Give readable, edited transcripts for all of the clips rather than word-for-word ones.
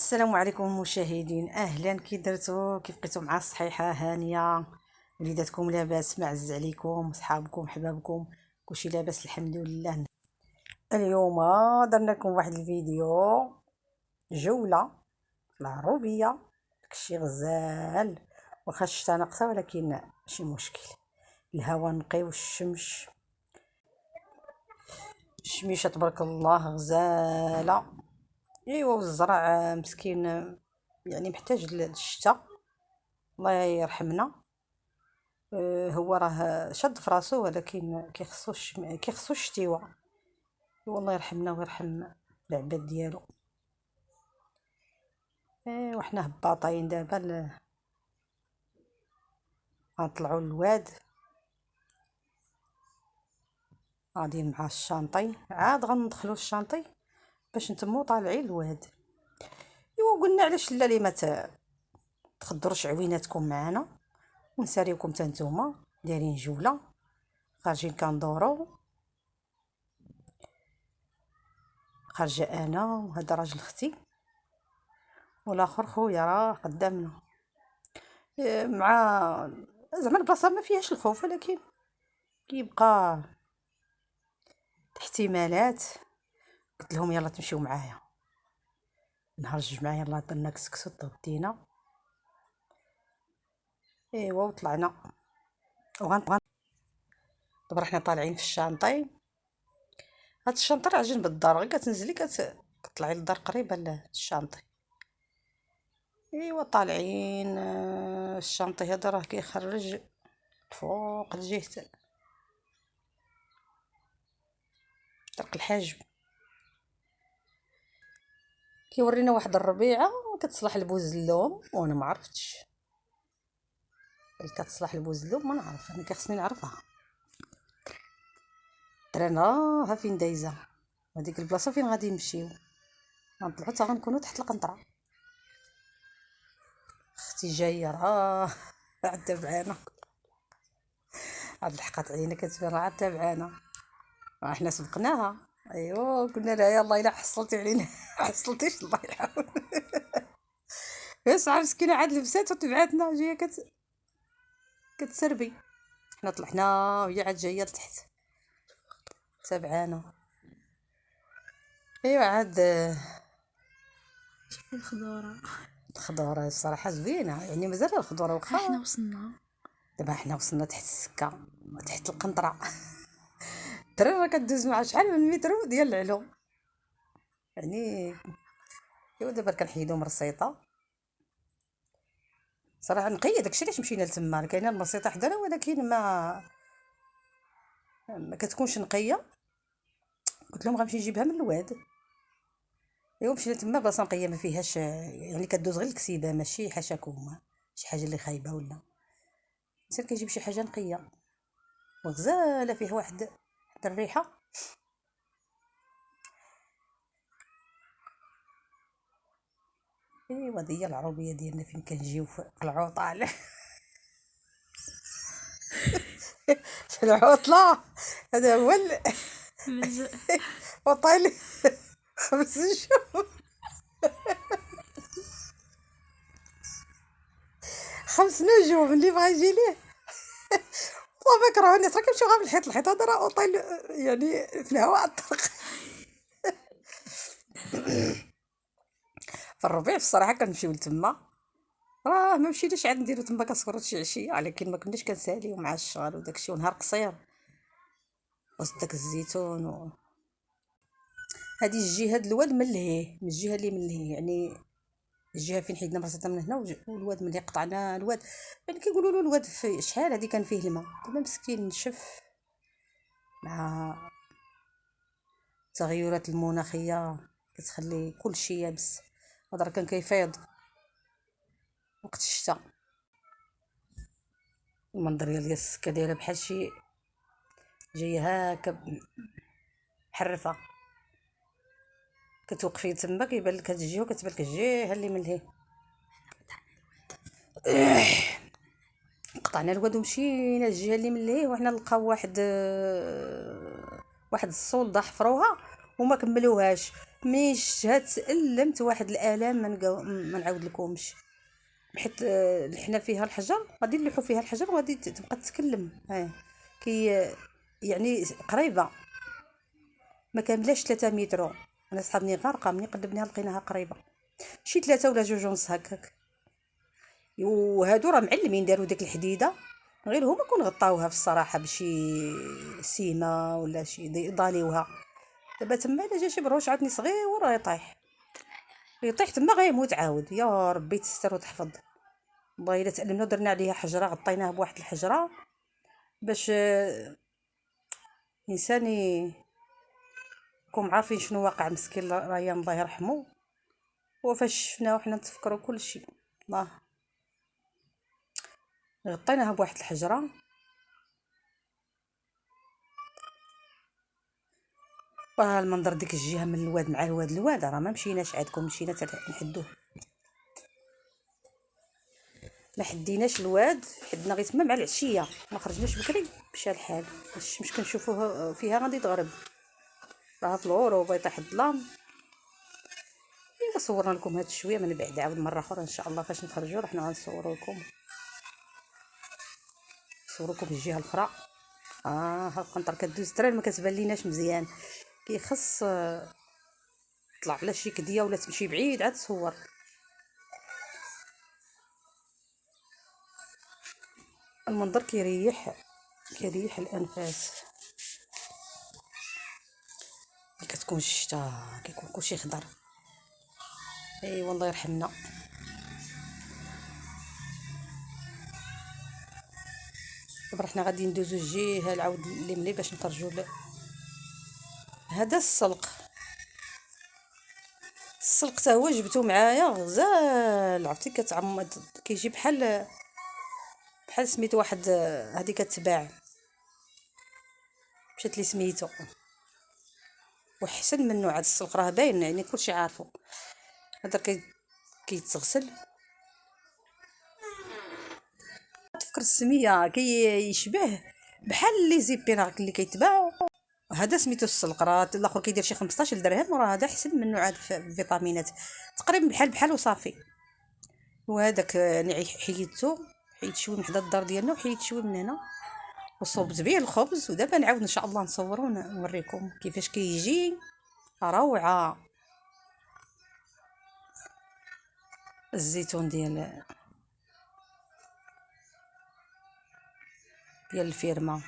السلام عليكم المشاهدين، اهلا. كي درتو؟ كيف بقيتو مع الصحيحه هانيه؟ وليداتكم لاباس؟ معز عليكم؟ صحابكم حبابكم كلشي لاباس الحمد لله. اليوم درنا لكم واحد الفيديو جوله في العروبيه، داكشي غزال. واخا الشتا ناقصه ولكن ماشي مشكل، الهواء نقي والشمس الشميشه تبارك الله غزاله. ايوا والزرع مسكين يعني محتاج للشتاء، الله يرحمنا. هو راه شد في راسو ولكن كيخصو الشتيوه. والله يرحمنا ويرحم العباد ديالو. وحنا هباطين دابا غنطلعوا للواد، غاديين مع الشانطي، عاد غندخلوا الشانطي باش نتمو طالعين للواد. ايوا قلنا علاش لا لي ما تخضروش عويناتكم معنا ونساريوكم حتى نتوما دايرين جوله خارجين كندورو. خارجه انا وهذا راجل اختي والاخر خويا راه قدامنا. مع زعما البلاصه ما فيهاش الخوف ولكن كيبقى احتمالات. قلت لهم يلا تمشيو معايا. نهار جوج معايا يلا درنا كسكسو تغدينا. ايوا وطلعنا دابا حنا طالعين في الشانطي. هاد الشانطي راه جنب الدار، غير كتنزلي كتطلعي للدار قريبه للشانطي. ايوا طالعين. الشانطي هذا راه كيخرج فوق الجهه طرق الحاجب، كيورينا واحد الربيعه كتصلح لبوزلوم وانا ما عرفتش كتصلح لبوزلوم، ما نعرف انا، كيخصني نعرفها. درنا ها فين دايزه هذيك البلاصه فين غادي نمشيو، غنطلعوا حتى غنكونوا تحت القنطره. اختي جايه راه عاد تابعانا، عاد لحقات علينا كتبان راه عاد تابعانا. احنا سبقناها. ايوا قلنا لها يلا الا حصلتي علينا حصلتيش الله يعاون. بس مسكينه عاد لبسات وتبعاتنا جايه كتسربي. حنا طلعنا وهي عاد جايه لتحت تابعانا. ايوا عاد شوفي الخضوره الصراحه زوينه، يعني مازال الخضوره واخا احنا وصلنا. دابا حنا وصلنا تحت السكه تحت القنطره. الدراري راه كدوز مع شحال من مترو ديال العلو يعني. ايوا دابا كنحيدو مرسيطه صراحه نقيه، داكشي علاش مشينا لتما. كاينه المرسيطه حدانا ولكن ما كتكونش نقيه. قلت لهم غنمشي نجيبها من الواد. ايوا مشينا تما بلاصه نقيه ما فيهاش، يعني كدوز غير الكسيبه ماشي حاشاكم شي حاجه اللي خايبه ولا الانسان كيجيب شي حاجه نقيه وغزاله فيها واحد الريحه. ايوا هذه هي العروبيه ديالنا فين كنجيو في العطل. في العطله هذا هو وطايل. 5 شهور 5 نجوم اللي بغا يجي ليه. والله ما كرهوا الناس راه كيمشيو غير في الحيط هذا راه طايل يعني في الهواء الطلق. في الربيع الصراحه كنمشيو لتما، راه ما مشيناش عاد نديرو تما كنسكروا شي عشيه، ولكن ما كناش كنساليو مع الشغل وداكشي ونهار قصير وسط داك الزيتون هذه الجهه د الواد من لهيه، من الجهه اللي من لهيه يعني الجهه فين حيدنا مرسيطه من هنا والواد ملي قطعنا الواد يعني كيقولوا له الواد في شحال هذه كان فيه الماء. دابا مسكين نشف مع التغيرات المناخيه كتخلي كلشي يابس. هذا راه كان كيفيض وقت الشتاء. المنظر ديال السكه دايره بحال شي جايه هاكا محرفه. كتوقفي تما كيبان لك هاد الجهه وكتبان لك الجهه اللي من لهيه. قطعنا الواد ومشينا الجهه اللي من لهيه وحنا نلقاو واحد الصولده حفروها وما كملوهاش. ملي شتها تألمت واحد الالام ما نعاود لكمش. حيت لحنا فيها الحجر، غادي نلوحو فيها الحجر وغادي تبقى تتكلم. كي يعني قريبه، ما كاملاش 3 متر. انا صحابني غارقه، ملي قلبناها لقيناها قريبه، شي 3 ولا 2 ونص هكاك. وهادو راه معلمين داروا ديك الحديده، غير هما كون غطاوها في الصراحه بشي سيمه ولا شي ضاليوها. دابا تما الا جا شي بروش عاوتاني صغير راه يطيح تما غيموت عاود. يا ربي تستر وتحفظ. والله الا تألمنا ودرنا عليها حجره، غطيناها بواحد الحجره باش الانسان يكون عارفين شنو واقع. مسكين ريان الله يرحمه، وفاش شفناه وحنا نتفكروا كل شيء. الله، غطيناها بواحد الحجره. المنظر ديك الجهه من الواد مع الواد راه ما مشيناش عندكم، مشينا نحدوه. ما حديناش الواد، حدنا غير تما مع العشيه، ما خرجناش بكري. مشى الحال الشمس كنشوفوه فيها غادي تغرب، راه في الغروب يطيح الظلام. الا صورنا لكم هاد شويه من بعد عاود مره اخرى ان شاء الله فاش نخرجوا راه حنا غنصوروا لكم، نصوركم الجهه الاخرى. ها القنطر كدوز ترى ما كتبان ليناش مزيان، كيخص طلع على شي كديه ولا تمشي بعيد عاد تصور. المنظر كيريح الانفاس. كتكون الشتا كيكون كلشي خضر. اي والله يرحمنا. دابا حنا غادي ندوزو الجهه العاود اللي ملي باش نخرجوا هذا السلق حتى هو جبتو معايا غزال. عرفتي كتعمد كيجي بحال سميت واحد هادي كتباع، مشات لي سميتو. وحسن منه عاد السلق راه باين يعني كلشي عارفو. هذا كيتغسل. تفكر السميه كيشبه بحال لي زيبيناك اللي كيتباعوا. هذا سميتو السلق، راه الاخر كيدير شي 15 درهم، وراه هذا حسن منه عاد في الفيتامينات تقريبا بحال وصافي. وهذاك يعني حيدت شوي من حدا الدار ديالنا وحيدت شوي من هنا وصوبت به الخبز. ودابا نعاود ان شاء الله نصورو ونوريكم كيفاش كيجي روعه. الزيتون ديال الفيرما.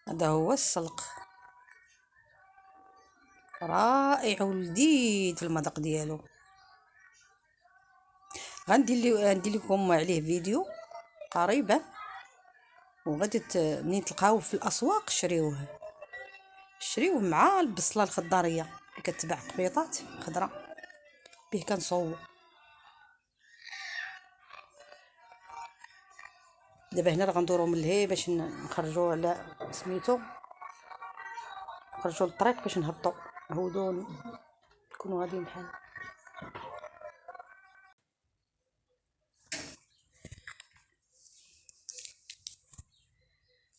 هذا هو السلق، رائع ولذيذ في المذاق ديالو. غندير لكم عليه فيديو قريبا، وغادي منين تلقاوه في الاسواق شريوه مع البصله الخضاريه اللي كتباع قبيطات خضراء به كنصوب. دابا هنا راه غندورو من لهيه باش نخرجوا على سميتو، نخرجوا للطريق باش نهبطوا هودو نكونوا غاديين بحال.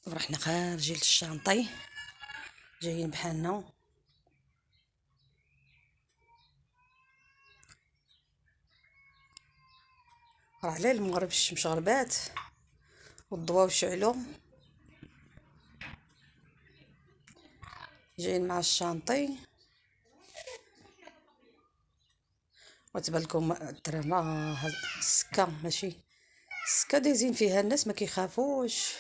دابا حنا خارجين للشانطي جايين بحالنا. راه على المغرب الشمس غربات والضواو شعلوا. جايين مع الشانطي وتبان لكم الترام السكه، ماشي السكه دايزين فيها الناس ما كيخافوش.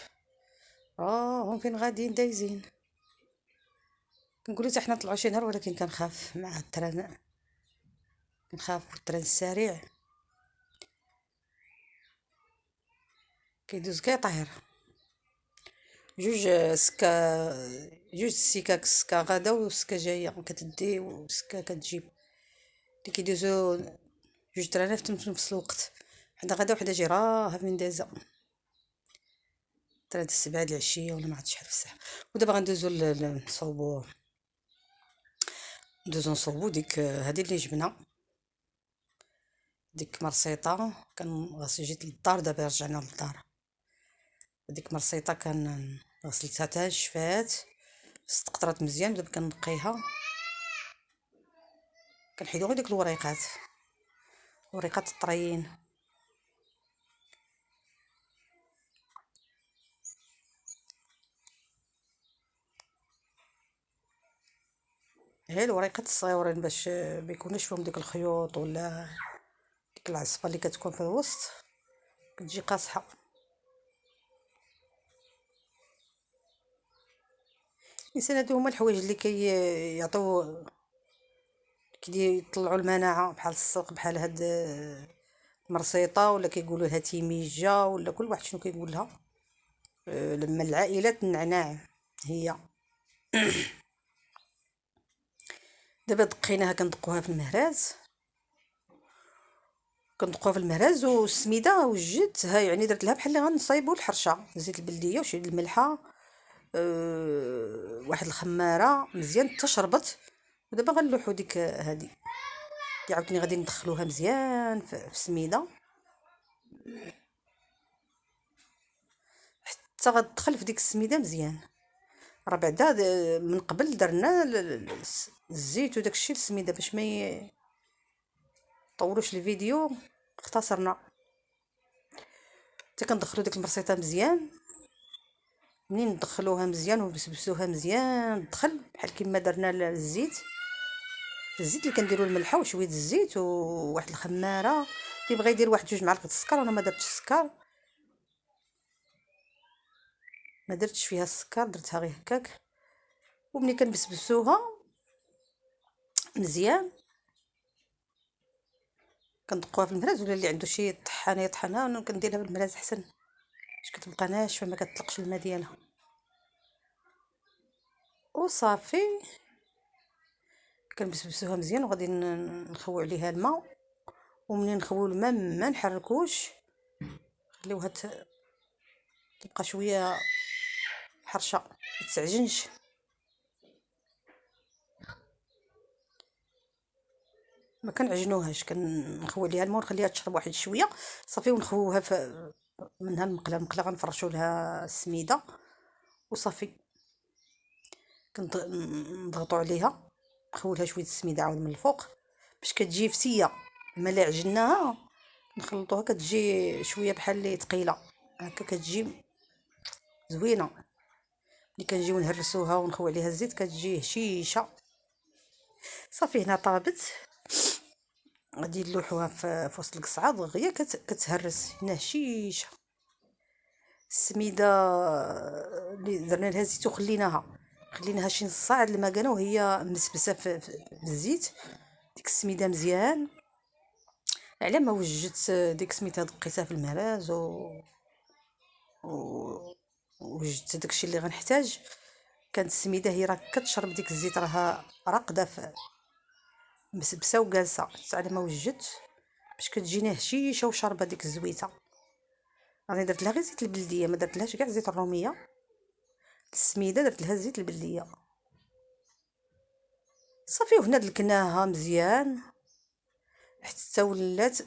هم فين غاديين دايزين. كنقولوا حتى حنا نطلعوا شي نهار، ولكن كنخاف مع التران، كنخاف التران السريع كيدوز كيطير. جوج سكاك، سكه غادا وسكه جايه كتدي وسكه كتجيب، اللي كيدوزو جوج ترانات في نفس الوقت، وحده غادا وحده جايه. راه فين دازه 3 السبعة د العشيه ولا ما عرفتش شحال في الساعه. ودابا غندوزو نصوبو ندوزو نصوبو ديك هادي اللي جبنا، ديك مرسيطه. جيت للدار، دابا رجعنا للدار. ديك مرسيطه غسلتها حتى شفات، استقطرات مزيان. دابا كنقيها، كنحيدو غير ديك الوريقات، وريقات الطريين. هي الوريقات الصغيورين باش بيكونوش فيهم ديك الخيوط ولا ديك العصفه اللي كتكون في الوسط، كتجي قاصحه. الانسان هادو هما الحوايج اللي كيعطيو يطلعوا المناعه، بحال السلق، بحال هاد المرسيطه، ولا كيقولوا لها تيميجه، ولا كل واحد شنو كيقول لها. لما العائلات النعناع هي. دابا دقيناها، كندقوها في المهراز، والسميده وجدت ها، يعني درت لها بحال اللي غنصايبوا الحرشه، زيت البلديه وشي الملحه، واحد الخماره مزيان تشربت. ودابا غنلوحوا ديك هادي، عاوتاني غادي ندخلوها مزيان في السميده حتى غتدخل في ديك السميده مزيان. راه بعدا من قبل درنا الزيت وداك الشيء للسميده باش ما يطولوش الفيديو، اختصرنا. حتى كندخلو ديك المرسيطه مزيان. منين ندخلوها مزيان ونبسبسوها مزيان، تدخل بحال كيما درنا الزيت اللي كنديروا الملحه وشويه الزيت وواحد الخماره. اللي بغى يدير واحد 2 معالق السكر، انا ما درتش السكر، ما درتش فيها السكر، درتها غير هكاك. وملي كنبسبسوها مزيان كندقوها في المهراز، ولا اللي عنده شي طحانه يطحنها، انا كنديرها في المهراز احسن باش كتبقى ناشفه ما كتطلقش الماء ديالها. وصافي كنبسبسوها مزيان، وغادي نخوي عليها الماء. ومنين نخويو الماء ما نحركوش، خليوها تبقى شويه حرشه ما تسعجنش. ما كنعجنوهاش، كنخوي عليها الماء ونخليها تشرب واحد شويه صافي. ونخويوها منها المقله غنفرشوا لها السميده وصافي. كنضغطوا عليها، نخوي لها شويه السميده عاود من الفوق باش كتجي فتيه. ملي عجناها نخلطوها كتجي شويه بحال اللي ثقيله هكا، كتجي زوينه. ملي كنجيو نهرسوها ونخوي عليها الزيت كتجي هشيشه. صافي هنا طابت، غادي نلوحوها في وسط القصعه دغيا كتهرس هنا هشيشه. السميده اللي درنا لها زيت خليناها شي نص ساعه المكانه وهي مسبسه في الزيت. ديك السميده مزيان على ما وجدت ديك سميتها، دقيتها في المهراز وجدت داكشي اللي غنحتاج. كانت السميده هي راه كتشرب ديك الزيت، راها راقده مسبسه وجالسه على ما وجدت باش كتجينا هشيشه وشاربه ديك الزويته. راني درت لها غير زيت البلديه، ما درت لهاش كاع زيت الروميه. السميده درت لها زيت البلديه صافي. وهنا دلكناها مزيان حتى ولات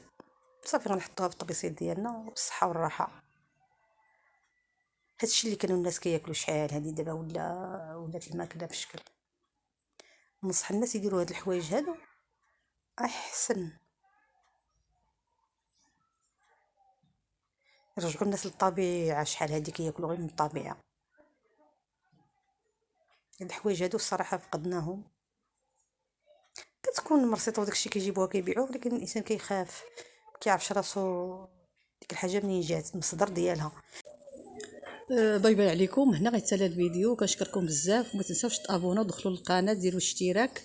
صافي. غنحطوها في الطبيسيط ديالنا والصحه والراحه. هادشي اللي كانوا الناس كياكلوا شحال هادي، دابا ولات الماكله في شكل. نصح الناس يديروا هاد الحوايج هادو احسن، يرجعوا الناس للطبيعه. شحال هادي كياكلوا غير من الطبيعه. هاد الحوايج هادو الصراحه فقدناهم. كتكون مرسيطه وداكشي كيجيبوها كيبيعوها، ولكن الانسان كيخاف، كيعرفش راسو ديك الحاجه منين جات، المصدر ديالها. باي باي عليكم. هنا غيتسالى الفيديو، كنشكركم بزاف، وما تنساوش تابوناو ودخلوا للقناه، ديروا اشتراك.